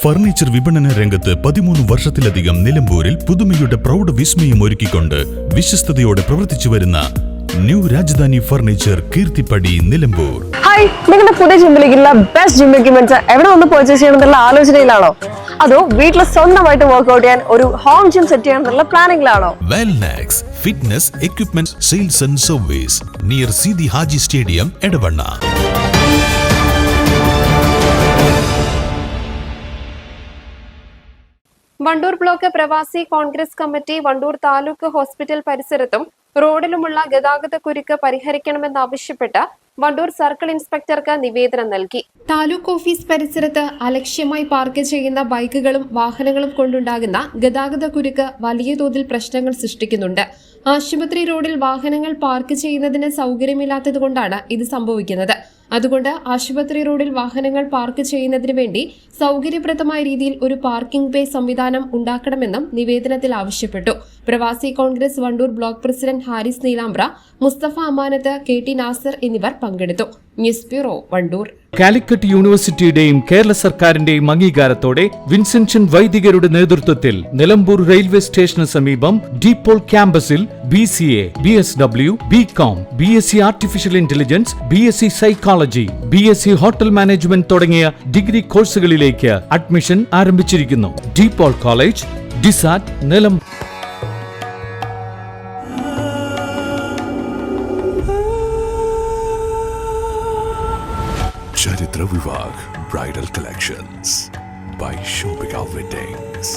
Furniture വിപണന രംഗത്ത് 13 വർഷത്തിലധികം നിലമ്പൂരിൽ പുതുമയുടെ പ്രൗഢ വിസ്മയം ഒരുക്കിക്കൊണ്ട് വിശ്വസ്തയോടെ പ്രവർത്തിച്ചു വരുന്ന new Rajdhani furniture Keerthippadi Nilambur. Hi, നിങ്ങളുടെ പുതിയ ജിമ്മിലേക്കുള്ള ബെസ്റ്റ് ജിം എക്യുപ്മെന്റ്സ് എവിടെ വന്ന് പർച്ചേസ് ചെയ്യണമെന്നുള്ള ആലോചനയിലാണോ? അതോ വീട്ടിൽ സ്വന്തമായിട്ട് വർക്ക്ഔട്ട് ചെയ്യാൻ ഒരു ഹോം ജിം സെറ്റ് ചെയ്യാനുള്ള പ്ലാനിംഗിലാണോ? Wellnex fitness equipment sales and service near Seethi Haji stadium Edavanna. Wandoor block Pravasi Congress committee Wandoor taluk hospital പരിസരത്തും റോഡിലുമുള്ള ഗതാഗത കുരുക്ക് പരിഹരിക്കണമെന്നാവശ്യപ്പെട്ട് വണ്ടൂർ സർക്കിൾ ഇൻസ്പെക്ടർക്ക് നിവേദനം നൽകി. താലൂക്ക് ഓഫീസ് പരിസരത്ത് അലക്ഷ്യമായി പാർക്ക് ചെയ്യുന്ന ബൈക്കുകളും വാഹനങ്ങളും കൊണ്ടുണ്ടാകുന്ന ഗതാഗത കുരുക്ക് വലിയ തോതിൽ പ്രശ്നങ്ങൾ സൃഷ്ടിക്കുന്നുണ്ട്. ആശുപത്രി റോഡിൽ വാഹനങ്ങൾ പാർക്ക് ചെയ്യുന്നതിന് സൗകര്യമില്ലാത്തതുകൊണ്ടാണ് ഇത് സംഭവിക്കുന്നത്. അതുകൊണ്ട് ആശുപത്രി റോഡിൽ വാഹനങ്ങൾ പാർക്ക് ചെയ്യുന്നതിന് വേണ്ടി സൗകര്യപ്രദമായ രീതിയിൽ ഒരു പാർക്കിംഗ് ബേ സംവിധാനം ഉണ്ടാക്കണമെന്നും നിവേദനത്തിൽ ആവശ്യപ്പെട്ടു. Pravasi Congress Wandoor block president Haris Neelambra, Mustafa Amanath, KT Nasar എന്നിവർ പങ്കെടുത്തു. News bureau Wandoor. കാലിക്കറ്റ് യൂണിവേഴ്സിറ്റിയുടെയും കേരള സർക്കാരിന്റെയും അംഗീകാരത്തോടെ വിൻസെൻഷൻ വൈദികരുടെ നേതൃത്വത്തിൽ നിലമ്പൂർ റെയിൽവേ സ്റ്റേഷന് സമീപം ഡീപോൾ ക്യാമ്പസിൽ BCA, BSW, BCom, BSc artificial intelligence, BSc psychology, BSc hotel management തുടങ്ങിയ ഡിഗ്രി കോഴ്സുകളിലേക്ക് അഡ്മിഷൻ ആരംഭിച്ചിരിക്കുന്നു. ഡീപോൾ കോളേജ്, ഡിസാറ്റ്, Nilambur. Charitra Vivag Bridal Collections by Shobhika Weddings.